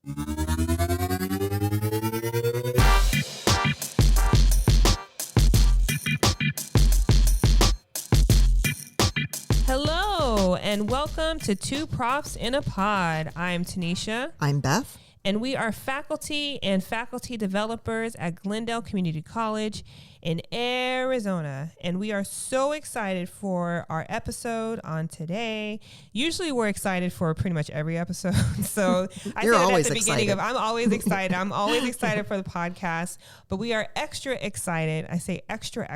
Hello, and welcome to Two Profs in a Pod. I'm Tenisha. I'm Beth. And we are faculty and faculty developers at Glendale Community College in Arizona. And we are so excited for our episode on today. Usually we're excited for pretty much every episode. So I said at the beginning of, I'm always excited. I'm always excited for the podcast, but we are extra excited. I say extra,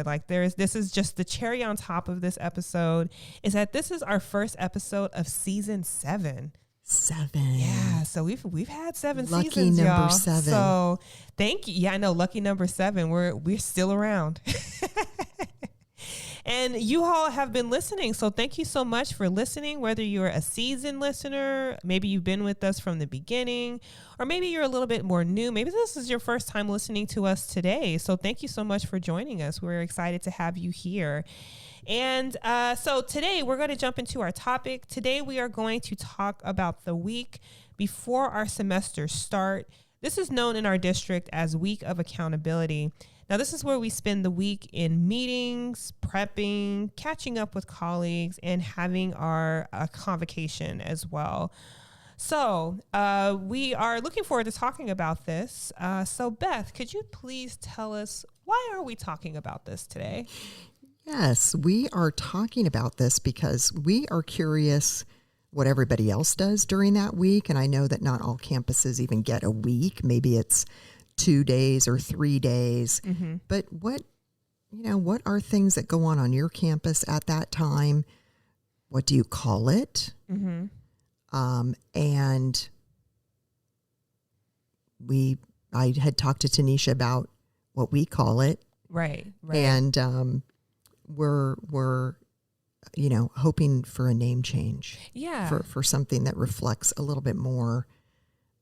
like this is just the cherry on top of this episode, is that this is our first episode of season 7. 7. Yeah, so we've had 7 lucky seasons, number y'all. 7. So thank you. Yeah, I know, lucky number 7. We're still around. And you all have been listening. So thank you so much for listening, whether you're a seasoned listener, maybe you've been with us from the beginning, or maybe you're a little bit more new. Maybe this is your first time listening to us today. So thank you so much for joining us. We're excited to have you here. And so today we're going to jump into our topic. Today we are going to talk about the week before our semesters start. This is known in our district as Week of Accountability. Now, this is where we spend the week in meetings, prepping, catching up with colleagues, and having our convocation as well. So we are looking forward to talking about this. So Beth, could you please tell us, why are we talking about this today? Yes, we are talking about this because we are curious what everybody else does during that week. And I know that not all campuses even get a week. Maybe it's 2 days or 3 days. Mm-hmm. But what are things that go on your campus at that time? What do you call it? Mm-hmm. And I had talked to Tenisha about what we call it. Right. And we're hoping for a name change. Yeah. For something that reflects a little bit more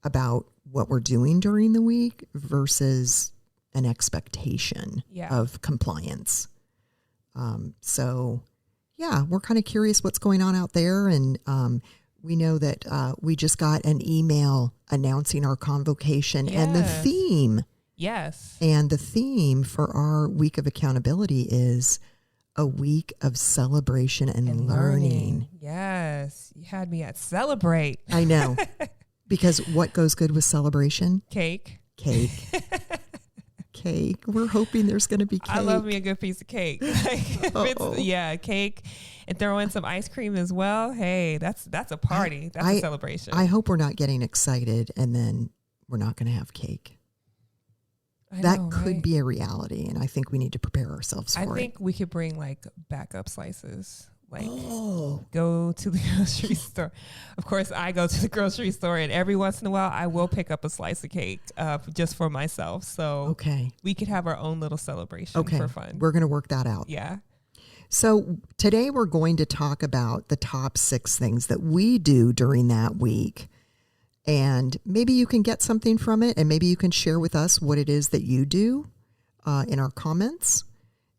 about what we're doing during the week versus an expectation of compliance. So we're kind of curious what's going on out there. And we know that we just got an email announcing our convocation and the theme. Yes. And the theme for our Week of Accountability is a week of celebration and learning. Yes. You had me at celebrate. I know. Because what goes good with celebration? Cake. Cake. We're hoping there's going to be cake. I love me a good piece of cake. Cake. And throw in some ice cream as well. Hey, that's a party. That's a celebration. I hope we're not getting excited and then we're not going to have cake. That could be a reality, and I think we need to prepare ourselves for it. I think we could bring like backup slices. Like go to the grocery store. Of course, I go to the grocery store, and every once in a while, I will pick up a slice of cake just for myself. So we could have our own little celebration for fun. We're going to work that out. Yeah. So today we're going to talk about the top 6 things that we do during that week. And maybe you can get something from it, and maybe you can share with us what it is that you do in our comments,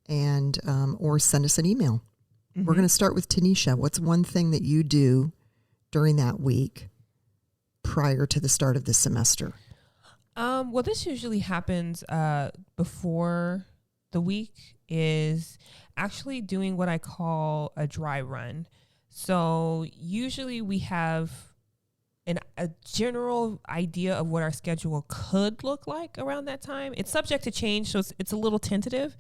and or send us an email. Mm-hmm. We're going to start with Tenisha. What's one thing that you do during that week prior to the start of the semester? Well, this usually happens before the week, is actually doing what I call a dry run. So usually we have a general idea of what our schedule could look like around that time. It's subject to change, so it's a little tentative.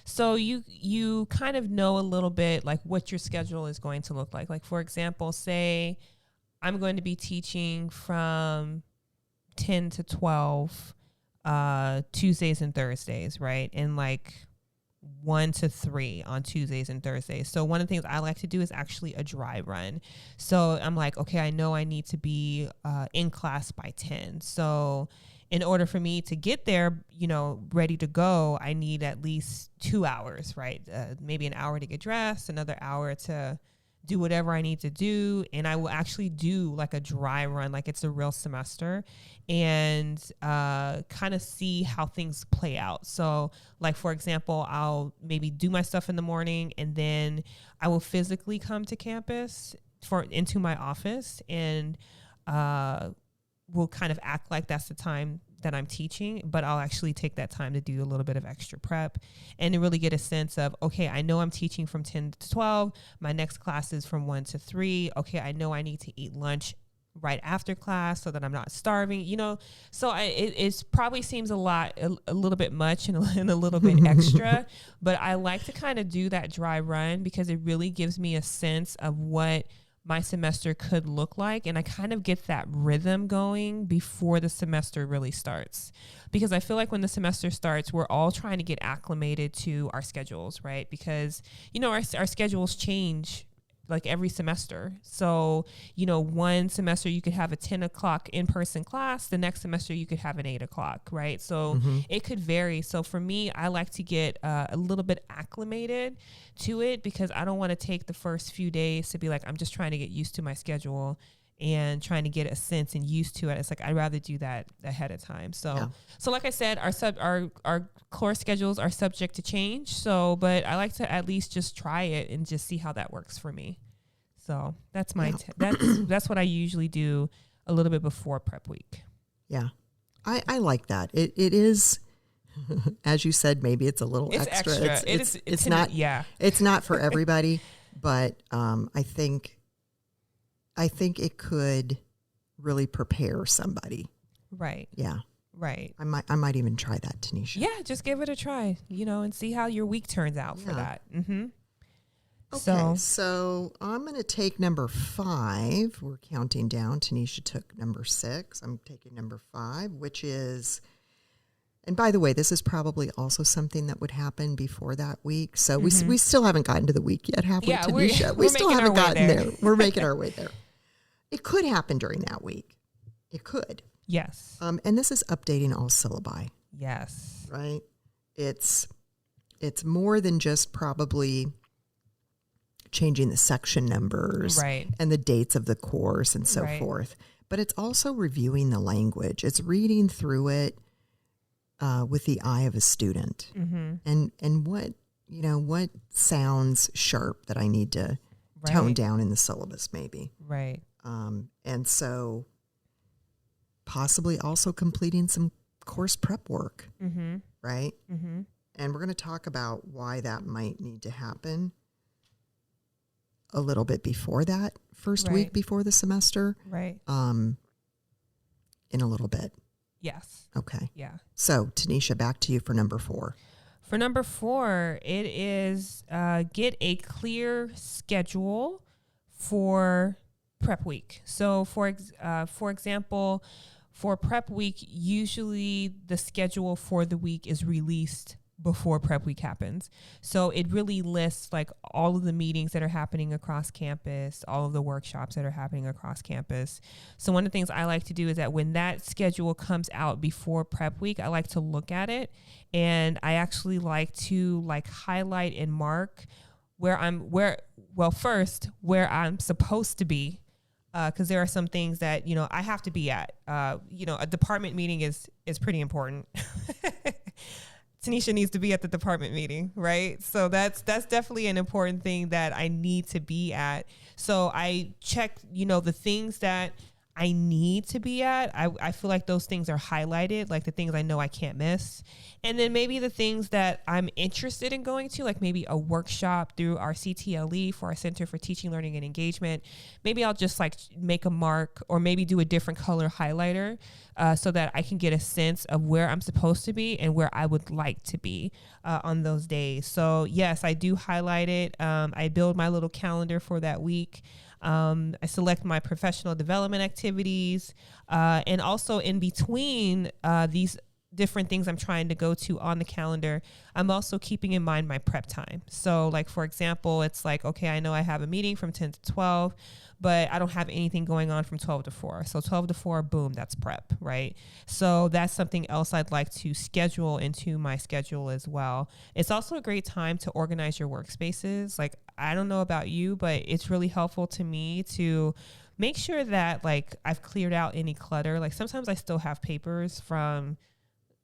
So you kind of know a little bit like what your schedule is going to look like. Like, for example, say I'm going to be teaching from 10 to 12 Tuesdays and Thursdays, right? And like 1 to 3 on Tuesdays and Thursdays. So one of the things I like to do is actually a dry run. So I'm like, okay, I know I need to be in class by 10. So in order for me to get there, ready to go, I need at least 2 hours, right? Maybe an hour to get dressed, another hour to do whatever I need to do. And I will actually do like a dry run, like it's a real semester, and kind of see how things play out. So like, for example, I'll maybe do my stuff in the morning, and then I will physically come to campus into my office and will kind of act like that's the time that I'm teaching, but I'll actually take that time to do a little bit of extra prep and to really get a sense of, okay, I know I'm teaching from 10 to 12. My next class is from 1 to 3. Okay, I know I need to eat lunch right after class so that I'm not starving, so it probably seems a little bit much and a little bit extra, but I like to kind of do that dry run because it really gives me a sense of what my semester could look like. And I kind of get that rhythm going before the semester really starts, because I feel like when the semester starts, we're all trying to get acclimated to our schedules, right? Because, our schedules change like every semester. So, one semester you could have a 10 o'clock in-person class. The next semester you could have an 8 o'clock, right? So it could vary. So for me, I like to get a little bit acclimated to it because I don't want to take the first few days to be like, I'm just trying to get used to my schedule and trying to get a sense and used to it. It's like, I'd rather do that ahead of time. So like I said, our course schedules are subject to change. So, but I like to at least just try it and just see how that works for me. So that's that's what I usually do a little bit before prep week. Yeah. I like that. It is, as you said, maybe it's a little extra. It's not, it's not for everybody, but, I think it could really prepare somebody. Right. Yeah. Right. I might even try that, Tenisha. Yeah, just give it a try, and see how your week turns out for that. Mm-hmm. Okay, so I'm going to take number 5. We're counting down. Tenisha took number 6. I'm taking number 5, which is, and by the way, this is probably also something that would happen before that week. So we still haven't gotten to the week yet, have we, Tenisha? We still haven't gotten there. We're making our way there. It could happen during that week. It could. Yes. And this is updating all syllabi. Yes. Right? It's more than just probably changing the section numbers and the dates of the course and so forth. But it's also reviewing the language. It's reading through it with the eye of a student. And what sounds sharp that I need to tone down in the syllabus maybe. Right. And so possibly also completing some course prep work. Right? And we're going to talk about why that might need to happen a little bit before that first week before the semester. Right. In a little bit. Yes. Okay. Yeah. So, Tenisha, back to you for number 4. For number 4, it is get a clear schedule for prep week. So, for example, for prep week, usually the schedule for the week is released before prep week happens. So it really lists like all of the meetings that are happening across campus, all of the workshops that are happening across campus. So one of the things I like to do is that when that schedule comes out before prep week, I like to look at it, and I actually like to highlight and mark where I'm supposed to be. Because there are some things that, I have to be at. A department meeting is pretty important. Tenisha needs to be at the department meeting, right? So that's definitely an important thing that I need to be at. So I check, the things that I need to be at. I feel like those things are highlighted, like the things I know I can't miss. And then maybe the things that I'm interested in going to, like maybe a workshop through our CTLE for our Center for Teaching, Learning, and Engagement. Maybe I'll just make a mark or maybe do a different color highlighter so that I can get a sense of where I'm supposed to be and where I would like to be on those days. So yes, I do highlight it. I build my little calendar for that week. I select my professional development activities, and also in between these different things I'm trying to go to on the calendar, I'm also keeping in mind my prep time. So for example, it's okay, I know I have a meeting from 10 to 12, but I don't have anything going on from 12 to 4. So 12 to 4, boom, that's prep, right? So that's something else I'd like to schedule into my schedule as well. It's also a great time to organize your workspaces. I don't know about you, but it's really helpful to me to make sure that I've cleared out any clutter. Sometimes I still have papers from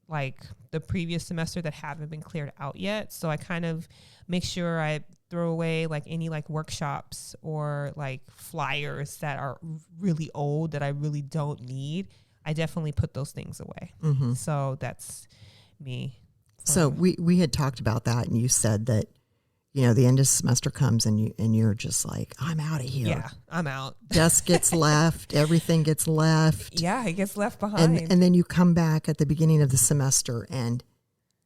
the previous semester that haven't been cleared out yet. So I kind of make sure I throw away any workshops or flyers that are really old that I really don't need. I definitely put those things away. So that's me. So we had talked about that, and you said that, the end of semester comes and you're just like, I'm out of here. Yeah, I'm out. Desk gets left. Everything gets left. Yeah, it gets left behind. And then you come back at the beginning of the semester and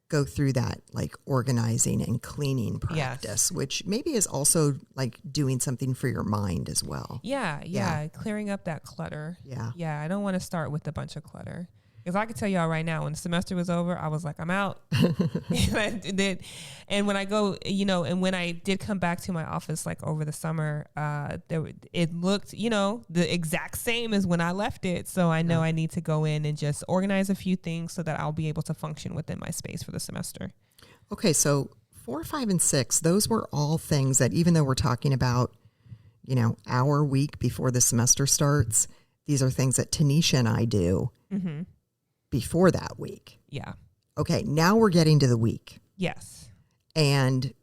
go through that like organizing and cleaning practice, which maybe is also like doing something for your mind as well. Yeah. Clearing up that clutter. Yeah. I don't want to start with a bunch of clutter. Because I can tell y'all right now, when the semester was over, I was like, I'm out. And when I go, and when I did come back to my office, like over the summer, it looked, the exact same as when I left it. So I know I need to go in and just organize a few things so that I'll be able to function within my space for the semester. Okay. So 4, 5, and 6, those were all things that, even though we're talking about, our week before the semester starts, these are things that Tenisha and I do. Before that week. Yeah. Okay, now we're getting to the week. Yes. And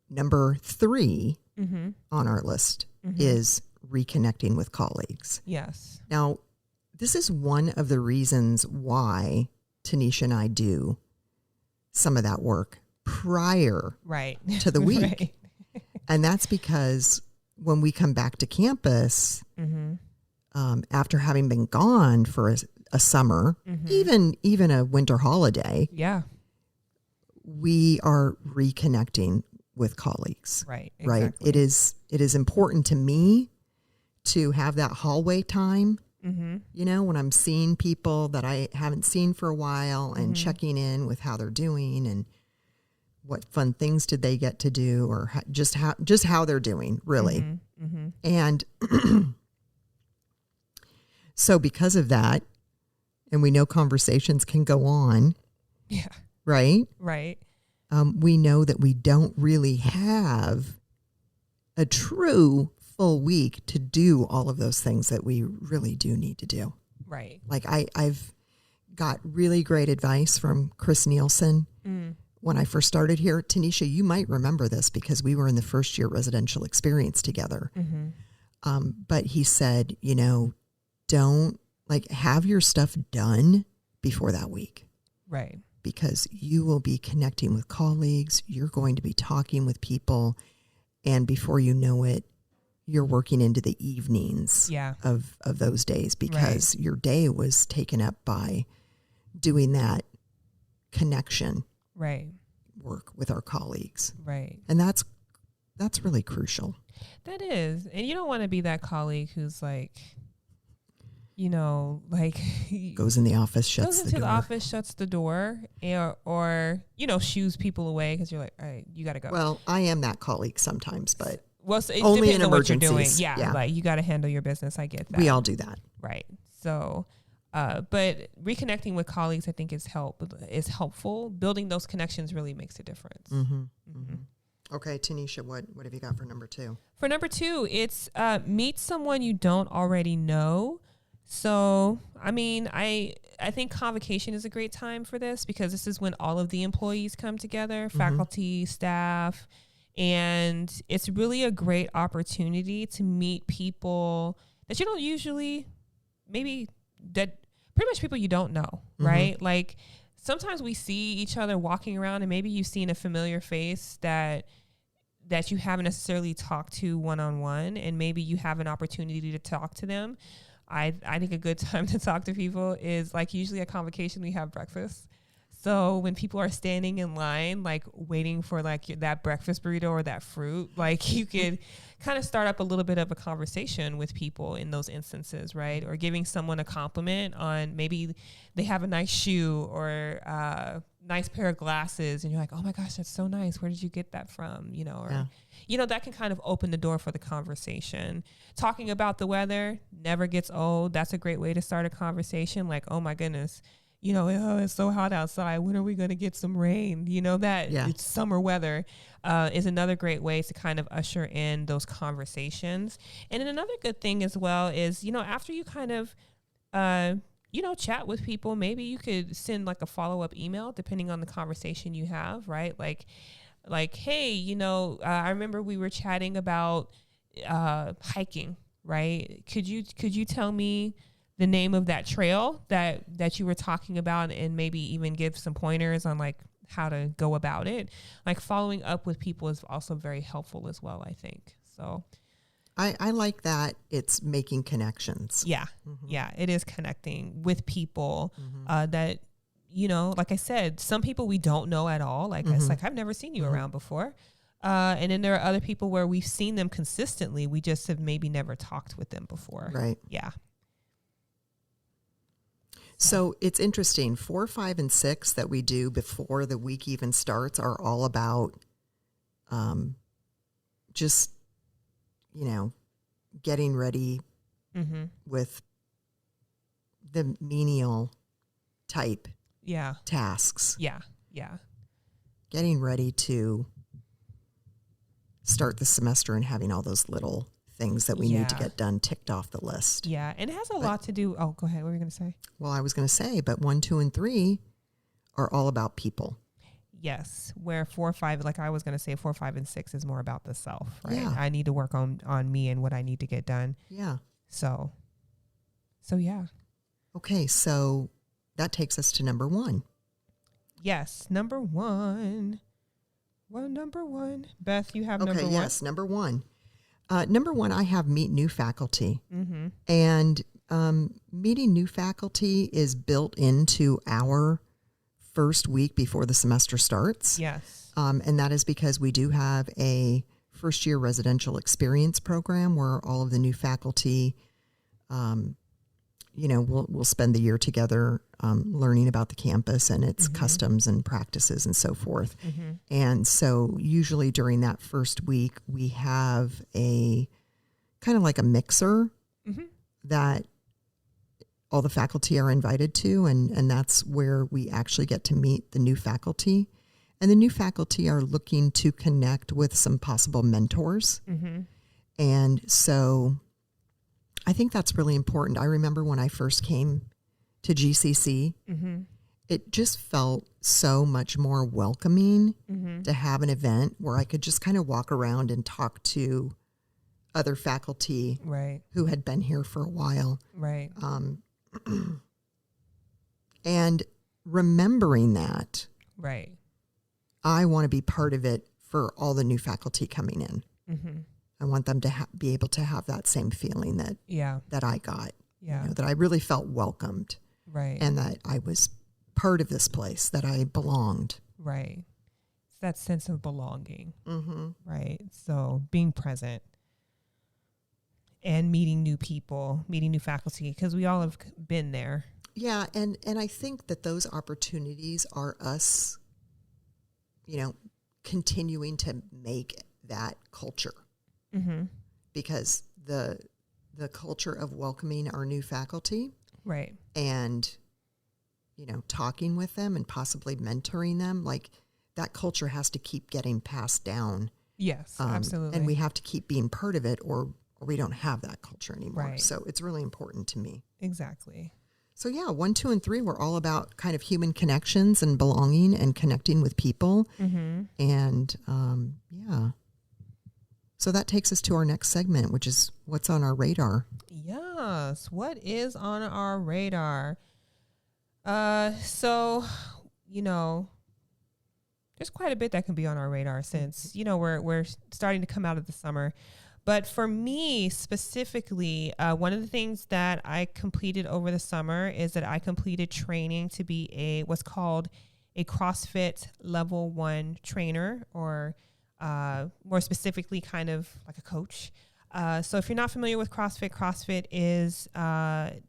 number 3 on our list is reconnecting with colleagues. Yes. Now, this is one of the reasons why Tenisha and I do some of that work prior to the week. Right. And that's because when we come back to campus, after having been gone for a summer, even a winter holiday, we are reconnecting with colleagues. Right. Right. It is important to me to have that hallway time. When I'm seeing people that I haven't seen for a while and checking in with how they're doing and what fun things did they get to do, or just how they're doing, really. And so because of that, and we know conversations can go on. Yeah. Right? Right. We know that we don't really have a true full week to do all of those things that we really do need to do. Right. Like I've got really great advice from Chris Nielsen. When I first started here. Tenisha, you might remember this because we were in the first year residential experience together. But he said, don't have your stuff done before that week. Right. Because you will be connecting with colleagues. You're going to be talking with people. And before you know it, you're working into the evenings of those days because your day was taken up by doing that connection work with our colleagues. Right. And that's really crucial. That is. And you don't want to be that colleague who's goes in the office, shuts the door. Goes into the office, shuts the door, or shoos people away because you're like, all right, you got to go. Well, I am that colleague sometimes, but it only depends in on what you're doing. emergencies. Yeah, like you got to handle your business. I get that. We all do that. Right. So, but reconnecting with colleagues, I think is helpful. Building those connections really makes a difference. Okay, Tenisha, what have you got for number 2? For number 2, it's meet someone you don't already know. So, I mean, I think convocation is a great time for this because this is when all of the employees come together, faculty, staff, and it's really a great opportunity to meet people that you don't usually, pretty much people you don't know, right? Like sometimes we see each other walking around and maybe you've seen a familiar face that you haven't necessarily talked to one-on-one, and maybe you have an opportunity to talk to them. I think a good time to talk to people is usually at convocation we have breakfast. So when people are standing in line, waiting for that breakfast burrito or that fruit, you could kind of start up a little bit of a conversation with people in those instances, right? Or giving someone a compliment on maybe they have a nice shoe or nice pair of glasses, and you're like, oh my gosh, that's so nice. Where did you get that from? That can kind of open the door for the conversation. Talking about the weather never gets old. That's a great way to start a conversation. Like, oh my goodness, it's so hot outside. When are we going to get some rain? It's summer weather is another great way to kind of usher in those conversations. And then another good thing as well is, after you kind of, chat with people, maybe you could send a follow-up email depending on the conversation you have, right? Like, hey, I remember we were chatting about hiking right? Could you tell me the name of that trail that you were talking about, and maybe even give some pointers on like how to go about it? Like following up with people is also very helpful as well, I think. So I like that it's making connections. yeah. Mm-hmm. Yeah, it is connecting with people that, you know, like I said, some people we don't know at all. Like it's like, I've never seen you around before. And then there are other people where we've seen them consistently. We just have maybe never talked with them before. Right. Yeah. So it's interesting. 4, 5, and 6 that we do before the week even starts are all about just, you know, getting ready with the menial type tasks. Yeah. Yeah. Getting ready to start the semester and having all those little things that we need to get done ticked off the list. Yeah. And it has a lot to do. Oh, go ahead. What were you going to say? Well, I was going to say, but 1, 2, and 3 are all about people. Yes. Where 4, 5, like I was going to say 4, 5, and 6 is more about the self, right? Yeah. I need to work on me and what I need to get done. Yeah. So yeah. Okay. So that takes us to number 1. Yes. Number 1. Well, number 1. Beth, you have number 1. Okay. Yes. Number 1. Number 1, I have meet new faculty. And meeting new faculty is built into our first week before the semester starts. Yes. And that is because we do have a first-year residential experience program where all of the new faculty, you know, we'll spend the year together learning about the campus and its customs and practices and so forth. And so usually during that first week, we have a kind of like a mixer that all the faculty are invited to. And that's where we actually get to meet the new faculty. And the new faculty are looking to connect with some possible mentors. And so I think that's really important. I remember when I first came to GCC, it just felt so much more welcoming to have an event where I could just kind of walk around and talk to other faculty who had been here for a while. Right. And remembering that, I want to be part of it for all the new faculty coming in. I want them to be able to have that same feeling that that I got, you know, that I really felt welcomed, and that I was part of this place, that I belonged. Right. It's that sense of belonging, right? So being present and meeting new people, meeting new faculty, because we all have been there. Yeah, and I think that those opportunities are us, you know, continuing to make that culture. Because the culture of welcoming our new faculty, and, you know, talking with them and possibly mentoring them, like that culture has to keep getting passed down. Yes, absolutely. And we have to keep being part of it, or we don't have that culture anymore. So it's really important to me. Exactly. So yeah, 1, 2, and 3 were all about kind of human connections and belonging and connecting with people. And yeah. So that takes us to our next segment, which is what's on our radar. Yes. What is on our radar? So, you know, there's quite a bit that can be on our radar since, you know, we're starting to come out of the summer. But for me specifically, one of the things that I completed over the summer is that I completed training to be what's called a CrossFit Level 1 trainer, or more specifically kind of like a coach. So if you're not familiar with CrossFit is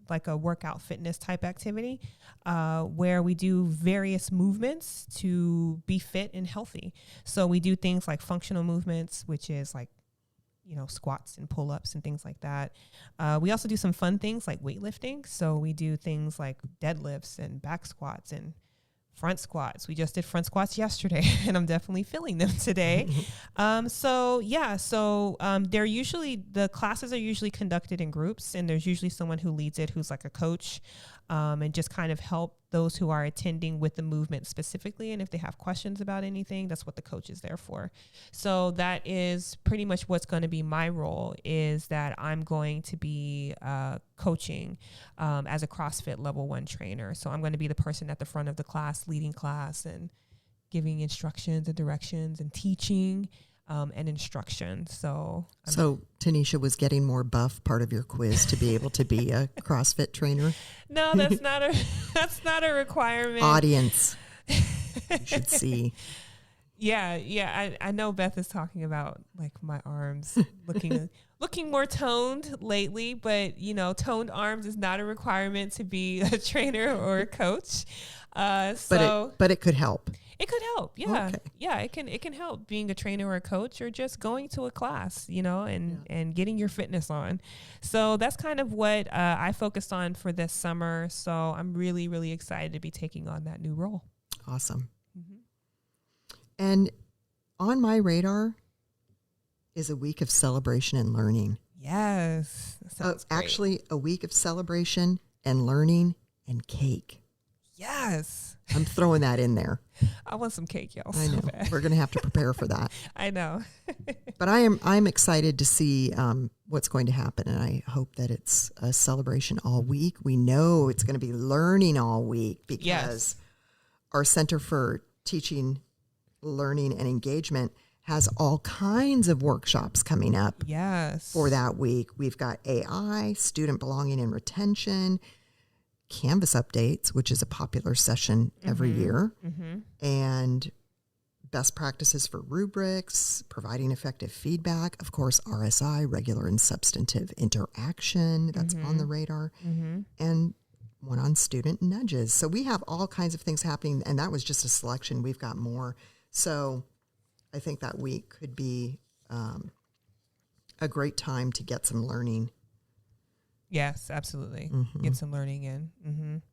like a workout fitness type activity where we do various movements to be fit and healthy. So we do things like functional movements, which is like, you know, squats and pull-ups and things like that. We also do some fun things like weightlifting. So we do things like deadlifts and back squats and front squats. We just did front squats yesterday and I'm definitely feeling them today. So they're usually, the classes are usually conducted in groups, and there's usually someone who leads it who's like a coach, and just kind of help those who are attending with the movement specifically. And if they have questions about anything, that's what the coach is there for. So that is pretty much what's going to be my role, is that I'm going to be coaching as a CrossFit level 1 trainer. So I'm going to be the person at the front of the class, leading class and giving instructions and directions and teaching and instruction. So Tenisha, was getting more buff part of your quiz to be able to be a CrossFit trainer? No, that's not a requirement. Audience, you should see. Yeah. I know Beth is talking about like my arms looking more toned lately, but toned arms is not a requirement to be a trainer or a coach. But it could help. It could help. Yeah. Okay. Yeah. It can help being a trainer or a coach, or just going to a class, and getting your fitness on. So that's kind of what I focused on for this summer. So I'm really, really excited to be taking on that new role. Awesome. Mm-hmm. And on my radar is a week of celebration and learning. Yes. Sounds great. Actually, a week of celebration and learning and cake. Yes. I'm throwing that in there. I want some cake, y'all. I know. We're going to have to prepare for that. I know. But I'm excited to see what's going to happen, and I hope that it's a celebration all week. We know it's going to be learning all week, because our Center for Teaching, Learning, and Engagement has all kinds of workshops coming up. Yes. For that week. We've got AI, student belonging and retention, Canvas updates, which is a popular session every year, and best practices for rubrics, providing effective feedback, of course, RSI, regular and substantive interaction, that's on the radar, and one on student nudges. So we have all kinds of things happening, and that was just a selection. We've got more. So I think that week could be a great time to get some learning. Yes, absolutely. Get some learning in.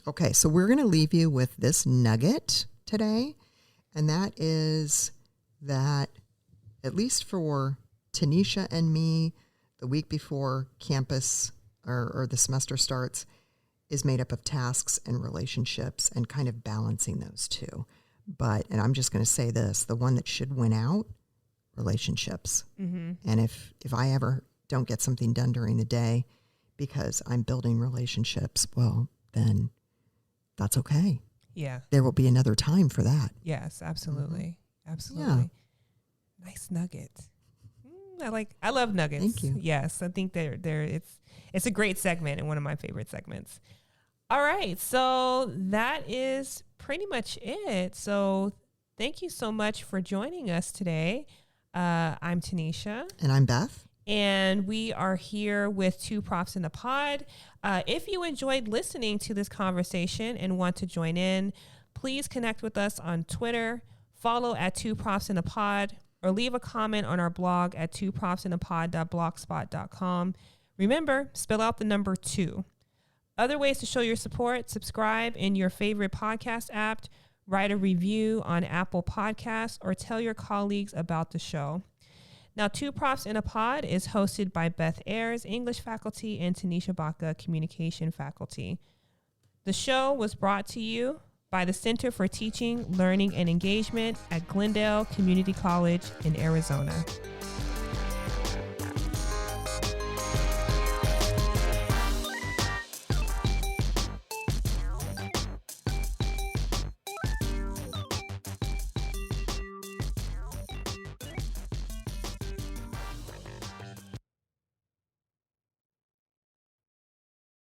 Okay, so we're going to leave you with this nugget today, and that is that, at least for Tenisha and me, the week before campus or the semester starts is made up of tasks and relationships and kind of balancing those two. And I'm just going to say this, the one that should win out, relationships. And if I ever don't get something done during the day because I'm building relationships, well, then that's okay. Yeah. There will be another time for that. Yes, absolutely. Absolutely. Yeah. Nice nugget. I love nuggets. Thank you. Yes, I think it's a great segment and one of my favorite segments. All right, so that is pretty much it. So thank you so much for joining us today. I'm Tenisha. And I'm Beth. And we are here with Two Profs in a Pod. If you enjoyed listening to this conversation and want to join in, please connect with us on Twitter, follow at Two Profs in a Pod, or leave a comment on our blog at twoprofsinapod.blogspot.com. Remember, spell out the number 2. Other ways to show your support: subscribe in your favorite podcast app, write a review on Apple Podcasts, or tell your colleagues about the show. Now, Two Profs in a Pod is hosted by Beth Ayers, English faculty, and Tenisha Baca, communication faculty. The show was brought to you by the Center for Teaching, Learning, and Engagement at Glendale Community College in Arizona.